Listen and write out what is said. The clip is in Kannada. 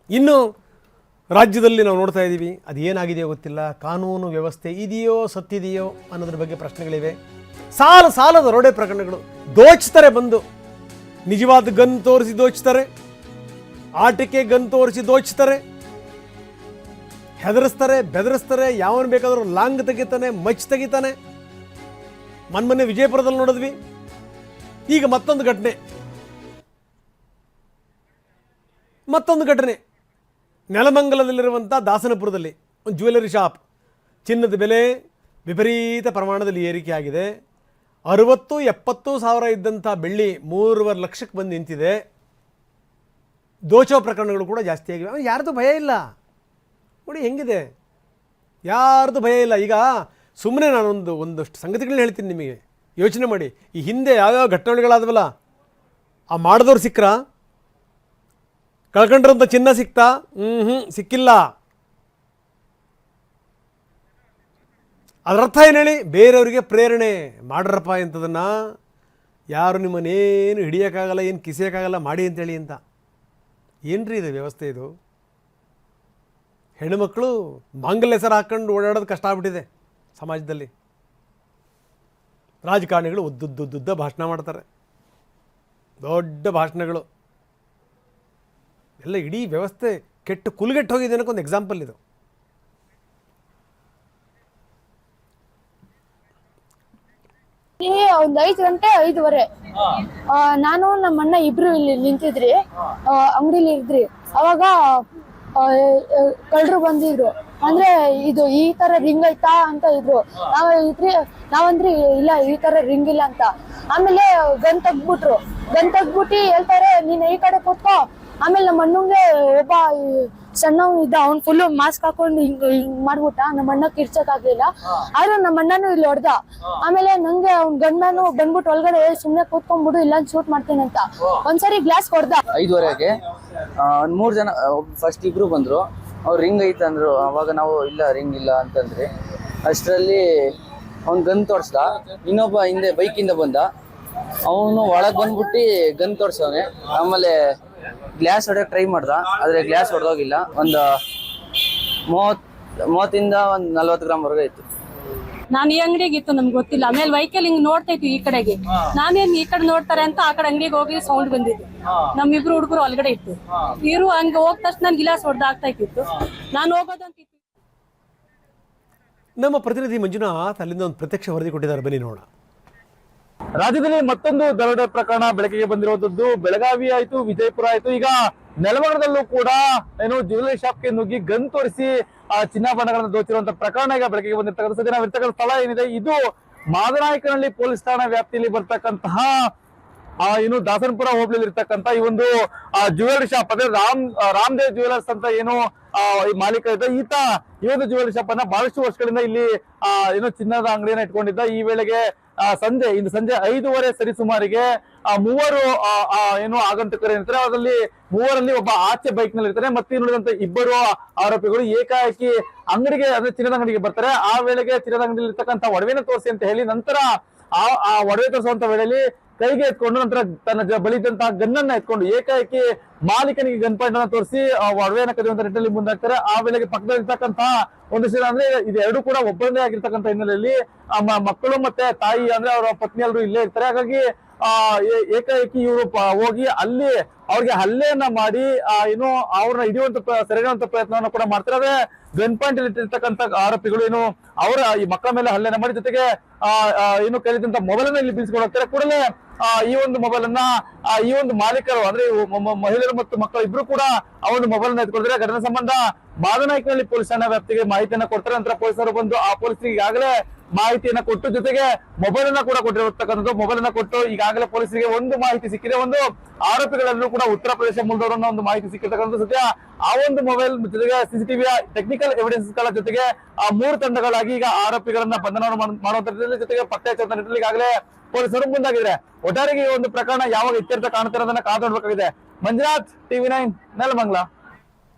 ಇನ್ನು ರಾಜ್ಯದಲ್ಲಿ ನಾವು ನೋಡ್ತಾ ಇದ್ದೀವಿ, ಅದು ಏನಾಗಿದೆಯೋ ಗೊತ್ತಿಲ್ಲ. ಕಾನೂನು ವ್ಯವಸ್ಥೆ ಇದೆಯೋ ಸತ್ತಿದೆಯೋ ಅನ್ನೋದ್ರ ಬಗ್ಗೆ ಪ್ರಶ್ನೆಗಳಿವೆ. ಸಾಲದ ದರೋಡೆ ಪ್ರಕರಣಗಳು, ದೋಚ್ತಾರೆ ಬಂದು, ನಿಜವಾದ ಗನ್ ತೋರಿಸಿ ದೋಚ್ತಾರೆ, ಆಟಕ್ಕೆ ಗನ್ ತೋರಿಸಿ ದೋಚ್ತಾರೆ, ಹೆದರಿಸ್ತಾರೆ, ಬೆದರಿಸ್ತಾರೆ. ಯಾವನು ಬೇಕಾದರೂ ಲಾಂಗ್ ತೆಗಿತಾನೆ, ಮಚ್ ತೆಗಿತಾನೆ. ಮೊನ್ನೆ ವಿಜಯಪುರದಲ್ಲಿ ನೋಡಿದ್ವಿ. ಈಗ ಮತ್ತೊಂದು ಘಟನೆ ನೆಲಮಂಗಲದಲ್ಲಿರುವಂಥ ದಾಸನಪುರದಲ್ಲಿ ಒಂದು ಜ್ಯುವೆಲರಿ ಶಾಪ್. ಚಿನ್ನದ ಬೆಲೆ ವಿಪರೀತ ಪ್ರಮಾಣದಲ್ಲಿ ಏರಿಕೆ ಆಗಿದೆ. 60-70 ಸಾವಿರ ಇದ್ದಂಥ ಬೆಳ್ಳಿ 3.5 ಲಕ್ಷಕ್ಕೆ ಬಂದು ನಿಂತಿದೆ. ದೋಚೋ ಪ್ರಕರಣಗಳು ಕೂಡ ಜಾಸ್ತಿ ಆಗಿವೆ. ಯಾರ್ದು ಭಯ ಇಲ್ಲ ನೋಡಿ ಹೆಂಗಿದೆ, ಯಾರ್ದು ಭಯ ಇಲ್ಲ. ಈಗ ಸುಮ್ಮನೆ ನಾನೊಂದು ಒಂದಷ್ಟು ಸಂಗತಿಗಳನ್ನ ಹೇಳ್ತೀನಿ ನಿಮಗೆ, ಯೋಚನೆ ಮಾಡಿ. ಈ ಹಿಂದೆ ಯಾವ್ಯಾವ ಘಟನೆಗಳಾದವಲ್ಲ, ಆ ಮಾಡಿದವ್ರು ಸಿಕ್ಕರಾ? ಕಳ್ಕೊಂಡ್ರಂಥ ಚಿನ್ನ ಸಿಕ್ತಾ? ಸಿಕ್ಕಿಲ್ಲ. ಅದರರ್ಥ ಏನು ಹೇಳಿ? ಬೇರೆಯವರಿಗೆ ಪ್ರೇರಣೆ ಮಾಡ್ರಪ್ಪ ಇಂಥದನ್ನು, ಯಾರು ನಿಮ್ಮನ್ನೇನು ಹಿಡಿಯೋಕ್ಕಾಗಲ್ಲ, ಏನು ಕಿಸಿಯೋಕ್ಕಾಗಲ್ಲ, ಮಾಡಿ ಅಂತೇಳಿ ಅಂತ. ಏನ್ರಿ ಇದು ವ್ಯವಸ್ಥೆ? ಇದು ಹೆಣ್ಣುಮಕ್ಕಳು ಮಾಂಗಲ್ಯ ಹೆಸರು ಹಾಕ್ಕೊಂಡು ಓಡಾಡೋದು ಕಷ್ಟ ಆಗ್ಬಿಟ್ಟಿದೆ ಸಮಾಜದಲ್ಲಿ. ರಾಜಕಾರಣಿಗಳು ಉದ್ದುದ್ದುದ್ದ ಭಾಷಣ ಮಾಡ್ತಾರೆ, ದೊಡ್ಡ ಭಾಷಣಗಳು ಎಲ್ಲ. ಇಡೀ ವ್ಯವಸ್ಥೆ ಕೆಟ್ಟು ಕುಲಗೆಟ್ಟು ಹೋಗಿದೆ ಅನ್ನೋಕ್ಕೊಂದು ಎಕ್ಸಾಂಪಲ್ ಇದು. ಒಂದು 5 ಗಂಟೆ 5:15 ನಾನು ನಮ್ಮ ಅಣ್ಣ ಇಬ್ರು ಇಲ್ಲಿ ನಿಂತಿದ್ರಿ, ಅಂಗಡಿಲಿ ಇದ್ರಿ. ಅವಾಗ ಕಳ್ಳರು ಬಂದಿದ್ರು. ಅಂದ್ರೆ ಇದು ಈ ತರ ರಿಂಗ್ ಐತಾ ಅಂತ ಇದ್ರು. ನಾವಂದ್ರಿ ಇಲ್ಲ ಈ ತರ ರಿಂಗ್ ಇಲ್ಲ ಅಂತ. ಆಮೇಲೆ ಗನ್ ತೆಗ್ಬಿಟ್ಟು ಹೇಳ್ತಾರೆ, ನೀನ್ ಈ ಕಡೆ ಕೂತ್ಕೋ. ಆಮೇಲೆ ನಮ್ಮ ಅಣ್ಣಂಗೆ ಒಬ್ಬ ಸಣ್ಣವ್ ಇದ್ದ, ಅವ್ನ್ ಫುಲ್ ಮಾಸ್ಕ್ ಹಾಕೊಂಡು ಹಿಂಗ್ ಮಾಡ್ಬಿಟ್ಟ. ನಮ್ಮ ಅಣ್ಣ ಕಿರ್ಚಕ್ ಆಗ್ಲಿಲ್ಲ, ಆದ್ರೂ ನಮ್ಮ ಅಣ್ಣನು ಇಲ್ಲಿ ಹೊಡ್ದ. ಆಮೇಲೆ ನಂಗೆ ಅವ್ನ್ ಗಂಡನು ಬಂದ್ಬಿಟ್ಟು ಒಳಗಡೆ ಸುಮ್ನೆ ಕೂತ್ಕೊಂಡ್ಬಿಡು, ಇಲ್ಲ ಶೂಟ್ ಮಾಡ್ತೀನಿ ಅಂತ ಒಂದ್ಸರಿ ಗ್ಲಾಸ್ ಹೊಡ್ದ. 5:15ಗೆ 3 ಜನ, ಫಸ್ಟ್ ಇಬ್ರು ಬಂದ್ರು. ಅವ್ರು ರಿಂಗ್ ಐತಂದ್ರು. ಅವಾಗ ನಾವು ಇಲ್ಲ ರಿಂಗ್ ಇಲ್ಲ ಅಂತಂದ್ರಿ. ಅಷ್ಟರಲ್ಲಿ ಅವ್ನ್ ಗನ್ ತೋರ್ಸ್ದ. ಇನ್ನೊಬ್ಬ ಹಿಂದೆ ಬೈಕಿಂದ ಬಂದ, ಅವನು ಒಳಗ್ ಬಂದ್ಬಿಟ್ಟು ಗನ್ ತೋರ್ಸವನೆ. ಆಮೇಲೆ ಗ್ಲಾಸ್ ಹೊಡೆಯಕ್ಕೆ ಟ್ರೈ ಮಾಡ್ದ, ಆದ್ರೆ ಗ್ಲಾಸ್ ಹೊಡೆದೋಗಿಲ್ಲ. ಒಂದು 30 ಒಂದು 40 ಗ್ರಾಮ್ ವರೆಗೆ ಇತ್ತು. ನಾನು ಈ ಅಂಗಡಿಗೆ ಇತ್ತು, ನಮ್ಗೆ ಗೊತ್ತಿಲ್ಲ. ಆಮೇಲೆ ವೆಹಿಕಲ್ ಹಿಂಗ್ ನೋಡ್ತಾ ಇತ್ತು ಈ ಕಡೆಗೆ. ನಾನೇನ್ ಈ ಕಡೆ ನೋಡ್ತಾರೆ ಅಂತ ಆ ಕಡೆ ಅಂಗಡಿಗೆ ಹೋಗಿ ಸೌಂಡ್ ಬಂದಿದ್ದು. ನಮ್ಮಿಬ್ರು ಹುಡುಗರು ಒಳಗಡೆ ಇತ್ತು. ಇವರು ಹಂಗ ಹೋದ ತಕ್ಷಣ ಗಿಲಾಸ್ ಹೊಡೆದಾಗ್ತಾ ಇತ್ತು. ನಾನು ಹೋಗೋದಂತ. ನಮ್ಮ ಪ್ರತಿನಿಧಿ ಮಂಜುನಾಥ್ ಅಲ್ಲಿಂದ ಒಂದು ಪ್ರತ್ಯಕ್ಷ ವರದಿ ಕೊಟ್ಟಿದ್ದಾರೆ, ಬನ್ನಿ ನೋಡೋಣ. ರಾಜ್ಯದಲ್ಲಿ ಮತ್ತೊಂದು ದರೋಡೆ ಪ್ರಕರಣ ಬೆಳಕಿಗೆ ಬಂದಿರುವಂತದ್ದು. ಬೆಳಗಾವಿ ಆಯ್ತು, ವಿಜಯಪುರ ಆಯ್ತು, ಈಗ ನೆಲಮಂಗಲದಲ್ಲೂ ಕೂಡ ಏನು ಜ್ಯುವೆಲರಿ ಶಾಪ್ಗೆ ನುಗ್ಗಿ ಗನ್ ತೋರಿಸಿ ಚಿನ್ನಾಭರಣಗಳನ್ನು ದೋಚಿರುವಂತ ಪ್ರಕರಣ ಈಗ ಬೆಳಕಿಗೆ ಬಂದಿರ್ತಕ್ಕಂಥ. ಸದ್ಯ ನಾವಿರ್ತಕ್ಕಂಥ ಸ್ಥಳ ಏನಿದೆ, ಇದು ಮಾದನಾಯಕನಹಳ್ಳಿ ಪೊಲೀಸ್ ಠಾಣಾ ವ್ಯಾಪ್ತಿಯಲ್ಲಿ ಬರ್ತಕ್ಕಂತಹ ಏನು ದಾಸನಪುರ ಹೋಬಳಿಯಲ್ಲಿ ಇರ್ತಕ್ಕಂಥ ಈ ಒಂದು ಜ್ಯುವೆಲರಿ ಶಾಪ್, ಅದೇ ರಾಮದೇವ್ ಜ್ಯುವೆಲರ್ಸ್ ಅಂತ ಏನು ಈ ಮಾಲೀಕ ಇದ್ದ ಈತ ಈ ಒಂದು ಜ್ಯುವೆಲರಿ ಶಾಪ್ ಅನ್ನ ಬಹಳಷ್ಟು ವರ್ಷಗಳಿಂದ ಇಲ್ಲಿ ಏನು ಚಿನ್ನದ ಅಂಗಡಿಯನ್ನ ಇಟ್ಕೊಂಡಿದ್ದ. ಈ ವೇಳೆಗೆ ಸಂಜೆ 5:15 ಸರಿಸುಮಾರಿಗೆ 3 ಏನು ಆಗಂತುಕರು ಏನಿರ್ತಾರೆ, ಅದರಲ್ಲಿ 3ರಲ್ಲಿ ಒಬ್ಬ ಆಚೆ ಬೈಕ್ ನಲ್ಲಿ ಇರ್ತಾರೆ. ಮತ್ತೆ ಇನ್ನುಳಿದಂತ 2 ಆರೋಪಿಗಳು ಏಕಾಏಕಿ ಅಂಗಡಿಗೆ, ಅಂದ್ರೆ ಚಿನ್ನದ ಅಂಗಡಿಗೆ ಬರ್ತಾರೆ. ಆ ವೇಳೆಗೆ ಚಿನ್ನದ ಅಂಗಡಿಯಲ್ಲಿ ಇರ್ತಕ್ಕಂಥ ಒಡವೆನ ತೋರಿಸಿ ಅಂತ ಹೇಳಿ, ನಂತರ ಆ ಒಡವೆ ತೋರಿಸುವಂತ ವೇಳೆಯಲ್ಲಿ ಕೈಗೆ ಎತ್ಕೊಂಡು, ನಂತರ ತನ್ನ ಬಳಿದಂತಹ ಗನ್ನನ್ನ ಎತ್ಕೊಂಡು ಏಕಾಏಕಿ ಮಾಲೀಕನಿಗೆ ಗನ್ ಪಾಯಿಂಟ್ ಅನ್ನ ತೋರಿಸಿ ಒಡವೆಯನ್ನ ಕದಿಯುವಂತ ನಿಟ್ಟಿನಲ್ಲಿ ಮುಂದಾಗ್ತಾರೆ. ಆ ವೇಳೆಗೆ ಪಕ್ಕದಲ್ಲಿ ಇರ್ತಕ್ಕಂತಹ ಒಂದಿಷ್ಟು ಅಂದ್ರೆ ಇದೆರಡು ಕೂಡ ಒಬ್ಬರನ್ನೇ ಆಗಿರ್ತಕ್ಕಂಥ ಹಿನ್ನೆಲೆಯಲ್ಲಿ ಮಕ್ಕಳು ಮತ್ತೆ ತಾಯಿ ಅಂದ್ರೆ ಅವರ ಪತ್ನಿ ಎಲ್ಲರೂ ಇಲ್ಲೇ ಇರ್ತಾರೆ. ಹಾಗಾಗಿ ಏಕಾಏಕಿ ಇವರು ಹೋಗಿ ಅಲ್ಲಿ ಅವ್ರಿಗೆ ಹಲ್ಲೆಯನ್ನ ಮಾಡಿ ಏನು ಅವ್ರನ್ನ ಹಿಡಿಯುವಂತ ಸೆರೆಹಿಡಿಯುವಂತ ಪ್ರಯತ್ನವನ್ನ ಕೂಡ ಮಾಡ್ತಾರೆ. ಅದೇ ಗನ್ ಪಾಯಿಂಟ್ ಇಟ್ಟಿರ್ತಕ್ಕಂಥ ಆರೋಪಿಗಳು ಏನು ಅವರ ಈ ಮಕ್ಕಳ ಮೇಲೆ ಹಲ್ಲೆಯನ್ನ ಮಾಡಿ, ಜೊತೆಗೆ ಏನು ಕಲಿತಂತ ಮೊಬೈಲ್ ಅನ್ನ ಇಲ್ಲಿ ಬೀಳ್ಸ್ಕೊಂಡು ಹೋಗ್ತಾರೆ. ಕೂಡಲೇ ಈ ಒಂದು ಮೊಬೈಲ್ ಅನ್ನ ಈ ಒಂದು ಮಾಲೀಕರು ಅಂದ್ರೆ ಮಹಿಳೆಯರು ಮತ್ತು ಮಕ್ಕಳು ಇಬ್ರು ಕೂಡ ಆ ಒಂದು ಮೊಬೈಲ್ ಅನ್ನ ಎತ್ಕೊಳ್ತಾರೆ. ಘಟನೆ ಸಂಬಂಧ ಮಾದನಾಯಕನಹಳ್ಳಿ ಪೊಲೀಸ್ ಠಾಣಾ ವ್ಯಾಪ್ತಿಗೆ ಮಾಹಿತಿಯನ್ನ ಕೊಡ್ತಾರೆ. ನಂತರ ಪೊಲೀಸರು ಬಂದು ಆ ಪೊಲೀಸರಿಗೆ ಈಗಾಗಲೇ ಮಾಹಿತಿಯನ್ನ ಕೊಟ್ಟು, ಜೊತೆಗೆ ಮೊಬೈಲ್ ಅನ್ನ ಕೂಡ ಕೊಟ್ಟಿರತಕ್ಕಂಥದ್ದು. ಮೊಬೈಲ್ ಅನ್ನ ಕೊಟ್ಟು ಈಗಾಗಲೇ ಪೊಲೀಸರಿಗೆ ಒಂದು ಮಾಹಿತಿ ಸಿಕ್ಕಿದೆ, ಒಂದು ಆರೋಪಿಗಳೆಲ್ಲರೂ ಕೂಡ ಉತ್ತರ ಪ್ರದೇಶ ಮೂಲದವರನ್ನ ಒಂದು ಮಾಹಿತಿ ಸಿಕ್ಕಿರ್ತಕ್ಕಂಥ. ಸದ್ಯ ಆ ಒಂದು ಮೊಬೈಲ್ ಜೊತೆಗೆ ಸಿಸಿಟಿವಿಯ ಟೆಕ್ನಿಕಲ್ ಎವಿಡೆನ್ಸ್ ಗಳ ಜೊತೆಗೆ 3 ತಂಡಗಳಾಗಿ ಈಗ ಆರೋಪಿಗಳನ್ನ ಬಂಧನ ಮಾಡುವಂತ ನಿಟ್ಟಿನಲ್ಲಿ, ಜೊತೆಗೆ ಪತ್ತೆ ಹಚ್ಚುವಂತ ನಿಟ್ಟಿನಲ್ಲಿ ಈಗಾಗಲೇ ಪೊಲೀಸರು ಮುಂದಾಗಿದ್ದಾರೆ. ಒಟ್ಟಾರೆಗೆ ಈ ಒಂದು ಪ್ರಕರಣ ಯಾವಾಗ ಇತ್ಯರ್ಥ ಕಾಣ್ತಿರೋದನ್ನ ಕಾದು ನೋಡ್ಬೇಕಾಗಿದೆ. ಮಂಜುನಾಥ್, TV9 ನೆಲಮಂಗಲ.